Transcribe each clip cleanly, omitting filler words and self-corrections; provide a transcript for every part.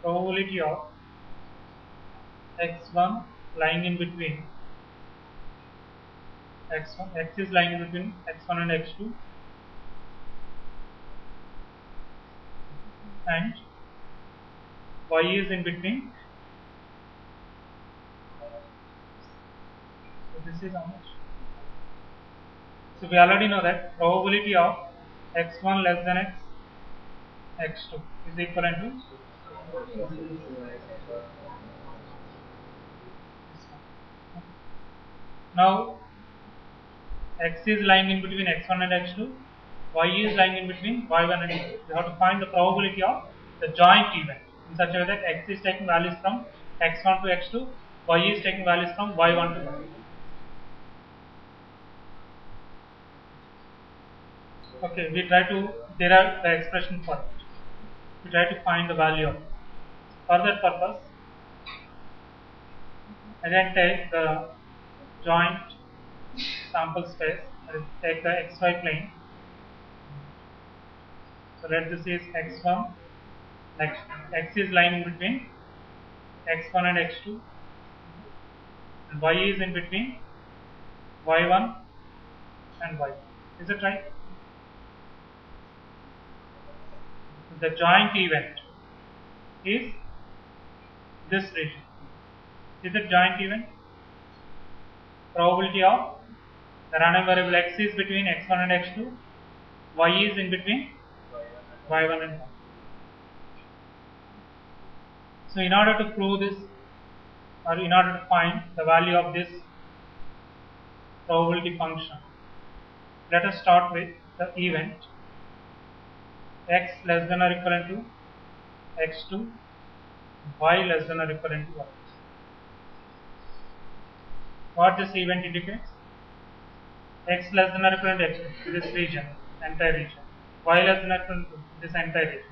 probability of x1 lying in between x1, x is lying in between x1 and x2, and y is in between. So this is how much? So we already know that probability of x1 less than x2 is equivalent to now x is lying in between x1 and x2, y is lying in between y1 and y2. We have to find the probability of the joint event in such a way that x is taking values from x1 to x2, y is taking values from y1 to y2. Okay, we try to derive the expression for it. We try to find the value of it. For that purpose, I then take the joint sample space, I take the xy plane. So let this is x1, next x is lying in between x1 and x2, and y is in between y1 and y2. Is it right? The joint event is this region. Is it joint event? Probability of the random variable x is between x1 and x2, y is in between y1 and y. So in order to prove this, or in order to find the value of this probability function, let us start with the event x less than or equivalent to x2, y less than or equivalent to y. What this event indicates? X less than or equivalent to x2, this region, entire region. Y less than or equivalent to this entire region.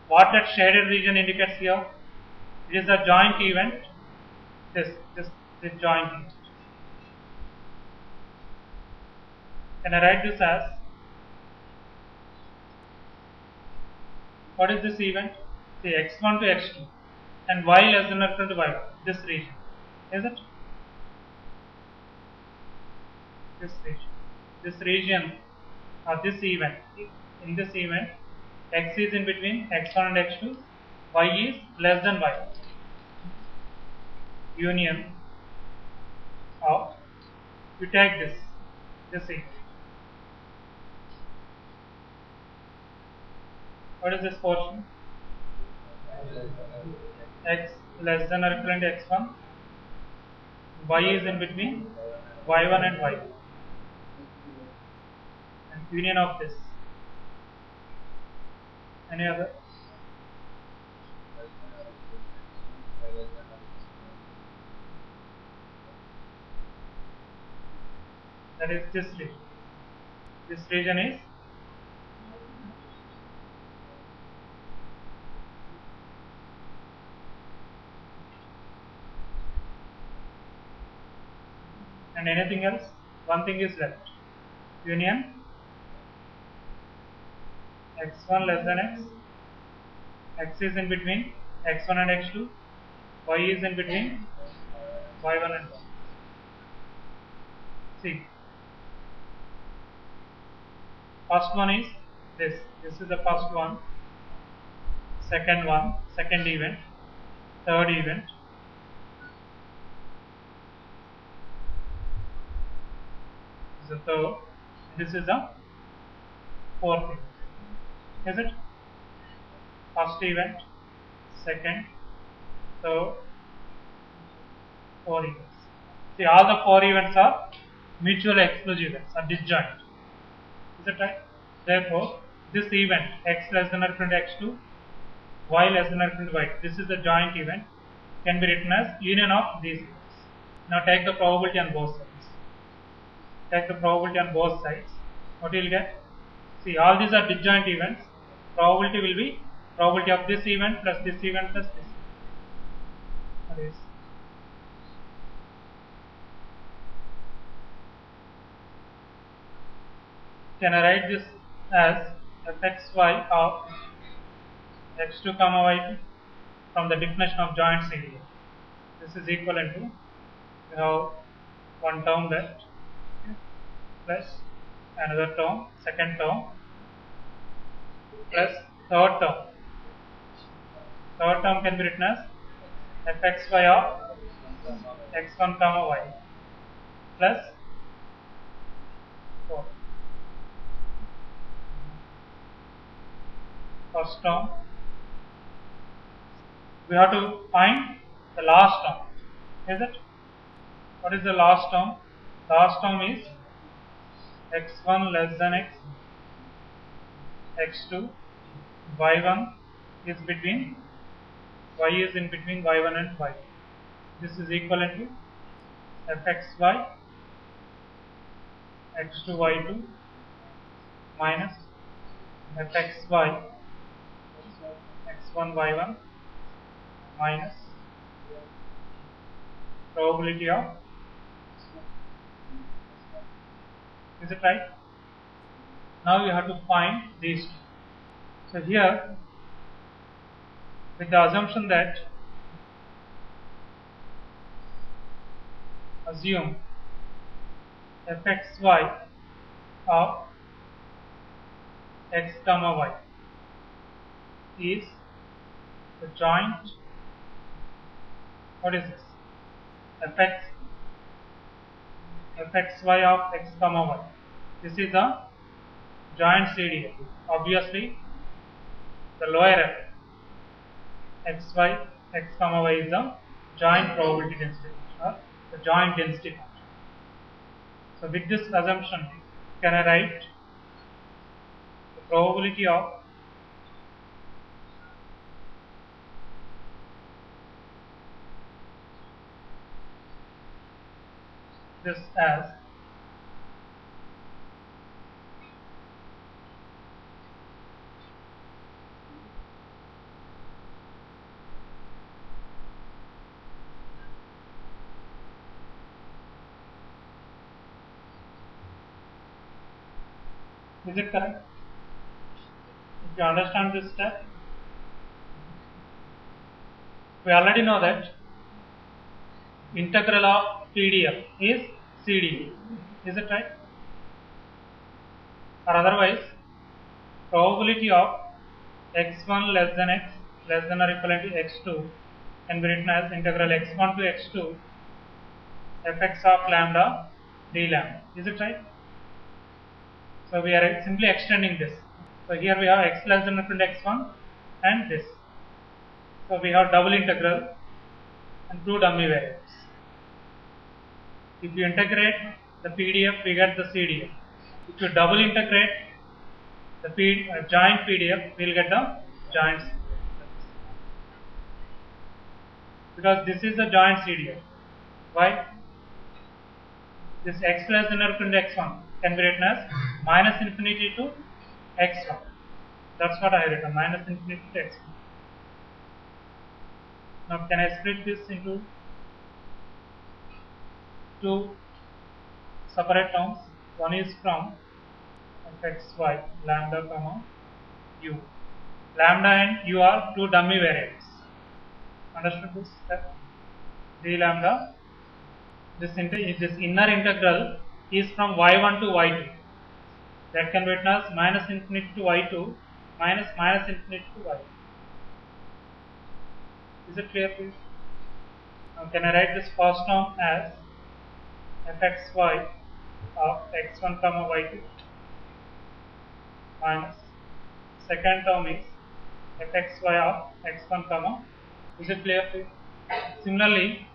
What that shaded region indicates here? It is a joint event. This joint event. Can I write this as? What is this event? Say x1 to x2 and y less than or equal to y1. This region. Is it? This region. This region or this event. In this event, x is in between x1 and x2, y is less than y1. Union of, you take this event. What is this portion? X less than or equivalent to x1, y is in between y1 and y2. And union of this. Any other? That is this region. This region is and anything else? One thing is left. Union x1 less than x is in between x1 and x2, y is in between y1 and y. See, first one is this is the first one, second event, third event, this is the third, this is the fourth event. Is it? First event, second, third, four events. See, all the four events are mutually exclusive events, are disjoint. Is it right? Therefore, this event x less than or equal to x2, y less than or equal to y2, this is the joint event, can be written as union of these events. Now take the probability on both sides. Take the probability on both sides. What you will get? See, all these are disjoint events. Probability will be probability of this event plus this event plus this event. That is. Can I write this as fxy of x2 comma y2? from the definition of joint CDF. This is equivalent to, you have one term left, plus another term, second term, plus third term. Third term can be written as fxy of x1 comma y plus 4. First term, we have to find the last term, is it? What is the last term? Last term is x1 less than x, x2, y1 is between, y is in between y1 and y2. This is equivalent to fxy x2 y2 minus fxy x1 y1 minus probability of, is it right? Now you have to find these two. So here, with the assumption that, assume fxy of x comma y is the joint, what is this? fxy of x comma y. This is a joint CDF. Obviously, the lower xy x comma y is the joint probability density or the joint density function. So with this assumption, can I write the probability of this as is it correct? If you understand this step, we already know that integral of PDF is CDF. Is it right? Or otherwise, probability of x1 less than x less than or equivalent to x2 can be written as integral x1 to x2 fx of lambda d lambda. Is it right? So we are simply extending this. So here we have x less than or equal to x1 and this. So we have double integral and two dummy variables. If you integrate the PDF, we get the CDF. If you double integrate the joint PDF, we will get the joint CDF. Because this is the joint CDF. Why? This x less than or equal to x1 can be written as minus infinity to x1. That's what I have written, minus infinity to x1. Now can I split this into two separate terms? One is from fxy lambda comma u. Lambda and u are two dummy variables. Understood this step? D lambda. This inner integral is from y1 to y2. That can be written as minus infinity to y2 minus infinity to y2. Is it clear, please? Now can I write this first term as fxy of x1 comma y2 minus second term is fxy of x1 comma. Is it clear, please? Similarly,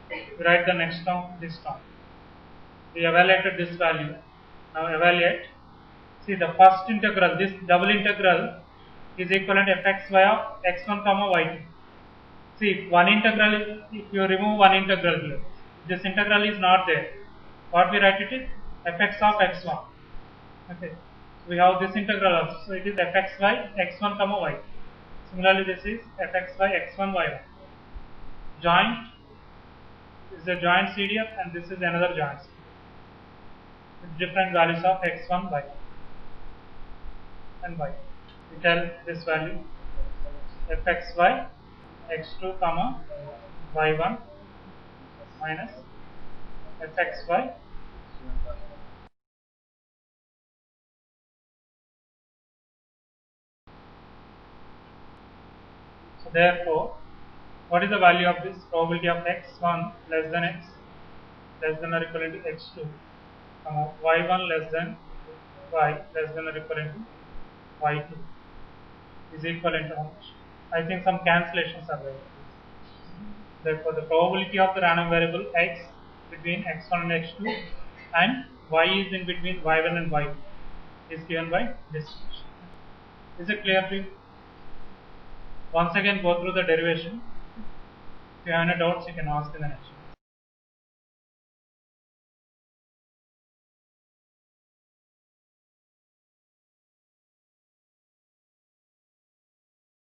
we write the next term, this term. We evaluated this value. Now evaluate. See the first integral, this double integral is equivalent to fxy of x1 comma y2. See, one integral, if you remove one integral here, this integral is not there. What we write it is fx of x1. Okay, we have this integral also. So it is fxy x1 comma y. Similarly, this is fxy x1 y1. Joint is a joint CDF and this is another joint CDF with different values of x1, y and y. We tell this value fxy x2 comma y1 minus fxy so therefore what is the value of this probability of x1 less than x less than or equivalent to x2 comma y1 less than y less than or equivalent to y2 is equivalent to how much? I think some cancellations are there. Therefore, the probability of the random variable x between x1 and x2 and y is in between y1 and y2 is given by this equation. Is it clear to you? Once again, go through the derivation. If you have any doubts, you can ask in the next.